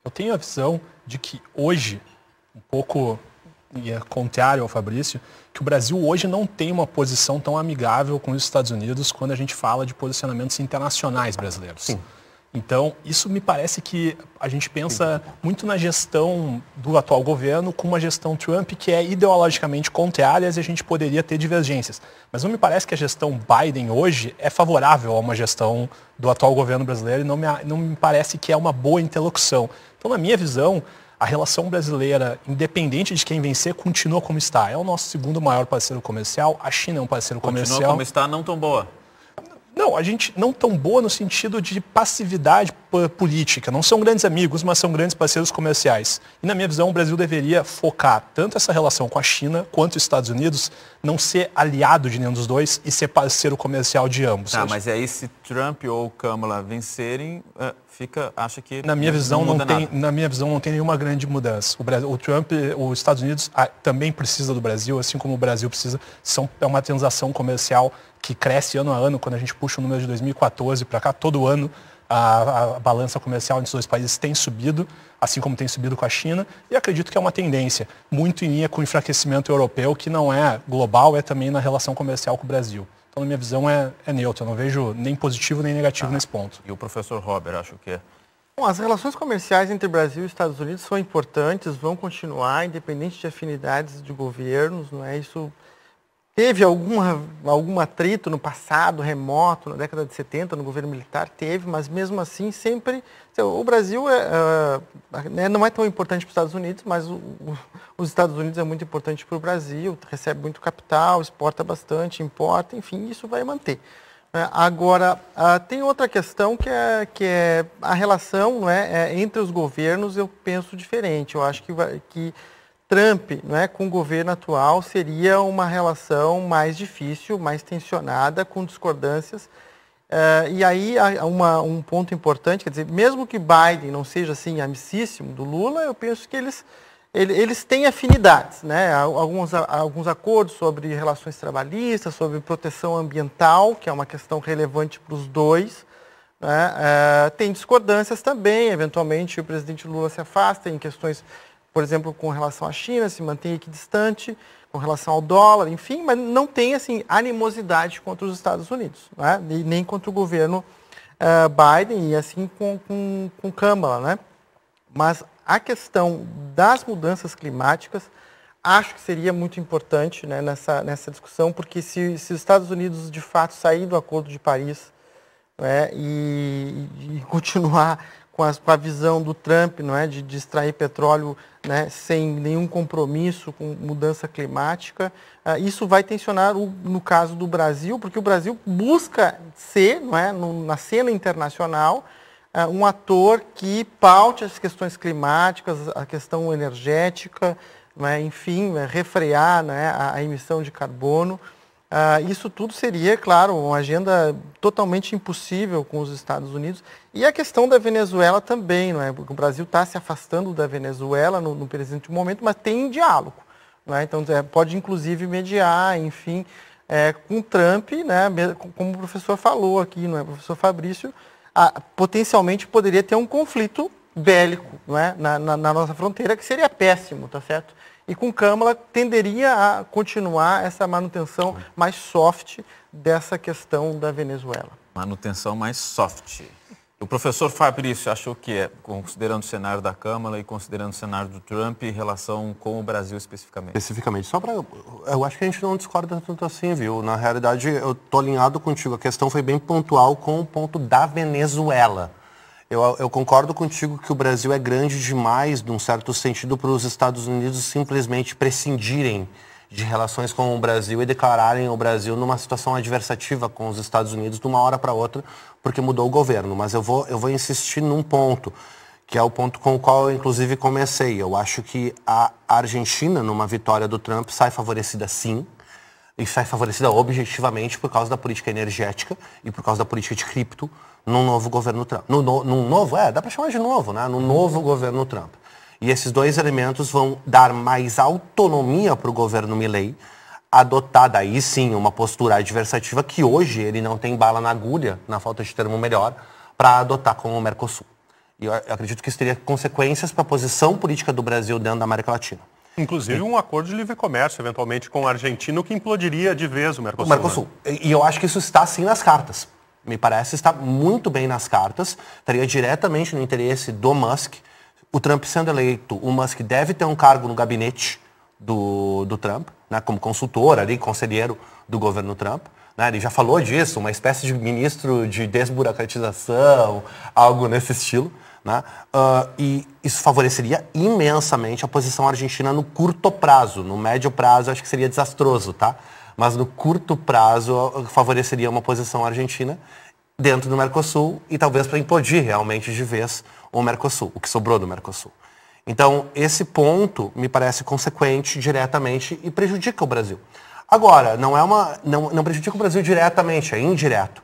Eu tenho a visão de que hoje, um pouco contrário ao Fabrício, que o Brasil hoje não tem uma posição tão amigável com os Estados Unidos quando a gente fala de posicionamentos internacionais brasileiros. Sim. Então, isso me parece que a gente pensa muito na gestão do atual governo com uma gestão Trump que é ideologicamente contrária e a gente poderia ter divergências. Mas não me parece que a gestão Biden hoje é favorável a uma gestão do atual governo brasileiro e não me parece que é uma boa interlocução. Então, na minha visão, a relação brasileira, independente de quem vencer, continua como está. É o nosso segundo maior parceiro comercial, a China é um parceiro comercial. Continua como está, não tão boa. Não, a gente não tão boa no sentido de passividade política. Não são grandes amigos, mas são grandes parceiros comerciais. E na minha visão, o Brasil deveria focar tanto essa relação com a China quanto os Estados Unidos, não ser aliado de nenhum dos dois e ser parceiro comercial de ambos. Tá, mas aí se Trump ou Kamala vencerem, acha que na minha visão não muda nada. Na minha visão não tem nenhuma grande mudança. O Trump, os Estados Unidos também precisa do Brasil, assim como o Brasil precisa. É uma transação comercial que cresce ano a ano. Quando a gente puxa o número de 2014 para cá, todo ano a balança comercial entre os dois países tem subido, assim como tem subido com a China, e acredito que é uma tendência muito em linha com o enfraquecimento europeu, que não é global, é também na relação comercial com o Brasil. Então, na minha visão, é neutra. Eu não vejo nem positivo nem negativo nesse ponto. E o professor Robert, acho que é. Bom, as relações comerciais entre Brasil e Estados Unidos são importantes, vão continuar, independente de afinidades de governos, não é? Isso teve algum atrito no passado, remoto, na década de 70, no governo militar, teve, mas mesmo assim sempre... O Brasil não é tão importante para os Estados Unidos, mas os Estados Unidos é muito importante para o Brasil, recebe muito capital, exporta bastante, importa, enfim, isso vai manter. Agora, tem outra questão que é a relação, não é, entre os governos, eu penso diferente. Eu acho que Trump, não é, com o governo atual seria uma relação mais difícil, mais tensionada, com discordâncias. E aí um ponto importante, quer dizer, mesmo que Biden não seja assim amicíssimo do Lula, eu penso que eles têm afinidades, né? Alguns acordos sobre relações trabalhistas, sobre proteção ambiental, que é uma questão relevante para os dois. Né? Tem discordâncias também, eventualmente o presidente Lula se afasta em questões, por exemplo, com relação à China, se mantém equidistante, com relação ao dólar, enfim, mas não tem assim, animosidade contra os Estados Unidos, né? E nem contra o governo Biden e assim com Kamala, né? Mas a questão das mudanças climáticas, acho que seria muito importante, né, nessa discussão, porque se os Estados Unidos de fato sair do Acordo de Paris, né, e continuar com a visão do Trump, não é, de extrair petróleo, né, sem nenhum compromisso com mudança climática, isso vai tensionar no caso do Brasil, porque o Brasil busca ser, não é, na cena internacional, um ator que paute as questões climáticas, a questão energética, né, enfim, refrear, né, a emissão de carbono. Isso tudo seria, claro, uma agenda totalmente impossível com os Estados Unidos. E a questão da Venezuela também, não é? Porque o Brasil está se afastando da Venezuela no presente momento, mas tem diálogo. Não é? Então, pode inclusive mediar, enfim, com Trump, né, como o professor falou aqui, não é? O professor Fabrício, potencialmente poderia ter um conflito bélico, não é? na nossa fronteira, que seria péssimo, tá certo? E com Kamala tenderia a continuar essa manutenção mais soft dessa questão da Venezuela. Manutenção mais soft. O professor Fabrício achou que considerando o cenário da Kamala e considerando o cenário do Trump, em relação com o Brasil especificamente? Especificamente, eu acho que a gente não discorda tanto assim, viu? Na realidade, eu estou alinhado contigo. A questão foi bem pontual com o ponto da Venezuela. Eu concordo contigo que o Brasil é grande demais, num certo sentido, para os Estados Unidos simplesmente prescindirem de relações com o Brasil e declararem o Brasil numa situação adversativa com os Estados Unidos de uma hora para outra, porque mudou o governo. Mas eu vou insistir num ponto, que é o ponto com o qual eu, inclusive, comecei. Eu acho que a Argentina, numa vitória do Trump, sai favorecida sim, e sai favorecida objetivamente por causa da política energética e por causa da política de cripto num novo governo Trump. Dá para chamar de novo, né? No novo governo Trump. E esses dois elementos vão dar mais autonomia para o governo Milei adotar daí sim uma postura adversativa que hoje ele não tem bala na agulha, na falta de termo melhor, para adotar com o Mercosul. E eu acredito que isso teria consequências para a posição política do Brasil dentro da América Latina. Inclusive um acordo de livre comércio, eventualmente, com a Argentina, o que implodiria de vez o Mercosul. O Mercosul. Né? E eu acho que isso está sim nas cartas. Me parece estar muito bem nas cartas. Estaria diretamente no interesse do Musk. O Trump sendo eleito, o Musk deve ter um cargo no gabinete do Trump, né, como consultor ali, conselheiro do governo Trump. Né, ele já falou disso, uma espécie de ministro de desburocratização, algo nesse estilo. Né? E isso favoreceria imensamente a posição argentina no curto prazo. No médio prazo, acho que seria desastroso, tá? Mas no curto prazo, favoreceria uma posição argentina dentro do Mercosul e talvez para implodir realmente de vez o Mercosul, o que sobrou do Mercosul. Então, esse ponto me parece consequente diretamente e prejudica o Brasil. Agora, não prejudica o Brasil diretamente, é indireto.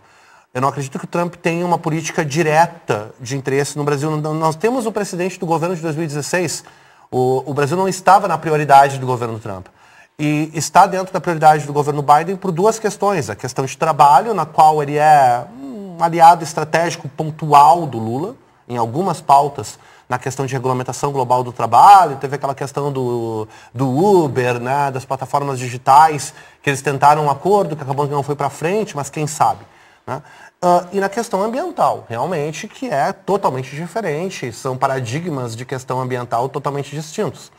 Eu não acredito que o Trump tenha uma política direta de interesse no Brasil. Nós temos o presidente do governo de 2016. O Brasil não estava na prioridade do governo Trump. E está dentro da prioridade do governo Biden por duas questões. A questão de trabalho, na qual ele é um aliado estratégico pontual do Lula, em algumas pautas, na questão de regulamentação global do trabalho. Teve aquela questão do Uber, né, das plataformas digitais, que eles tentaram um acordo, que acabou que não foi para frente, mas quem sabe. Né? E na questão ambiental, realmente, que é totalmente diferente, são paradigmas de questão ambiental totalmente distintos.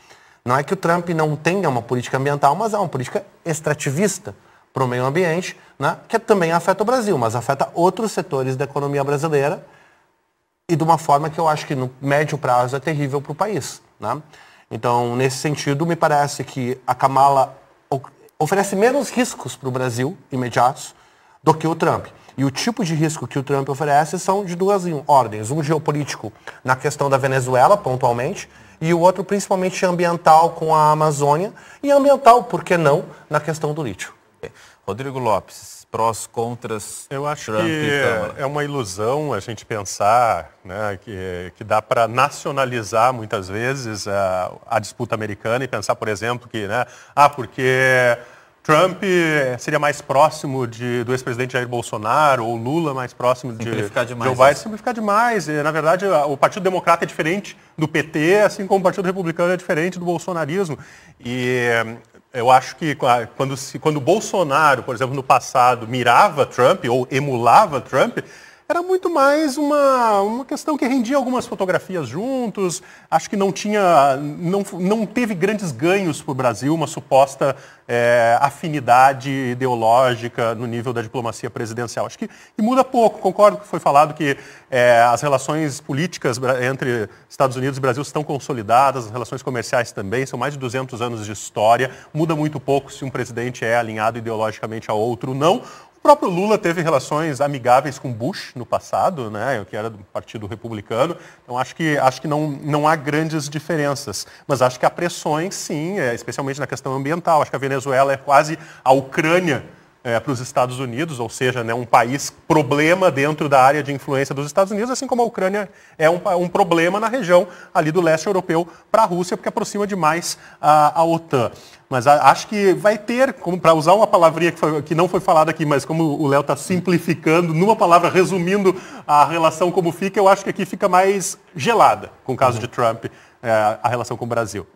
Não é que o Trump não tenha uma política ambiental, mas é uma política extrativista para o meio ambiente, né? Que também afeta o Brasil, mas afeta outros setores da economia brasileira e de uma forma que eu acho que no médio prazo é terrível para o país. Né? Então, nesse sentido, me parece que a Kamala oferece menos riscos para o Brasil imediatos do que o Trump. E o tipo de risco que o Trump oferece são de duas ordens. Um geopolítico na questão da Venezuela, pontualmente, e o outro principalmente ambiental com a Amazônia, e ambiental, por que não, na questão do lítio. Rodrigo Lopes, prós, contras. Eu acho Trump que é uma ilusão a gente pensar, né, que dá para nacionalizar muitas vezes a disputa americana e pensar, por exemplo, que, né, porque Trump seria mais próximo do ex-presidente Jair Bolsonaro, ou Lula mais próximo de Joe Biden. Simplificar demais. Na verdade, o Partido Democrata é diferente do PT, assim como o Partido Republicano é diferente do bolsonarismo. E eu acho que quando Bolsonaro, por exemplo, no passado, mirava Trump ou emulava Trump, era muito mais uma questão que rendia algumas fotografias juntos. Acho que não teve grandes ganhos para o Brasil, uma suposta afinidade ideológica no nível da diplomacia presidencial. Acho que muda pouco. Concordo que foi falado que as relações políticas entre Estados Unidos e Brasil estão consolidadas, as relações comerciais também, são mais de 200 anos de história. Muda muito pouco se um presidente é alinhado ideologicamente a outro ou não. O próprio Lula teve relações amigáveis com Bush no passado, né, que era do Partido Republicano. Então acho que não há grandes diferenças. Mas acho que há pressões, sim, especialmente na questão ambiental. Acho que a Venezuela é quase a Ucrânia para os Estados Unidos, ou seja, né, um país problema dentro da área de influência dos Estados Unidos, assim como a Ucrânia é um problema na região ali do leste europeu para a Rússia, porque aproxima demais a OTAN. Mas acho que vai ter, para usar uma palavrinha que não foi falada aqui, mas como o Léo está simplificando, numa palavra, resumindo a relação como fica, eu acho que aqui fica mais gelada, com o caso de Trump, a relação com o Brasil.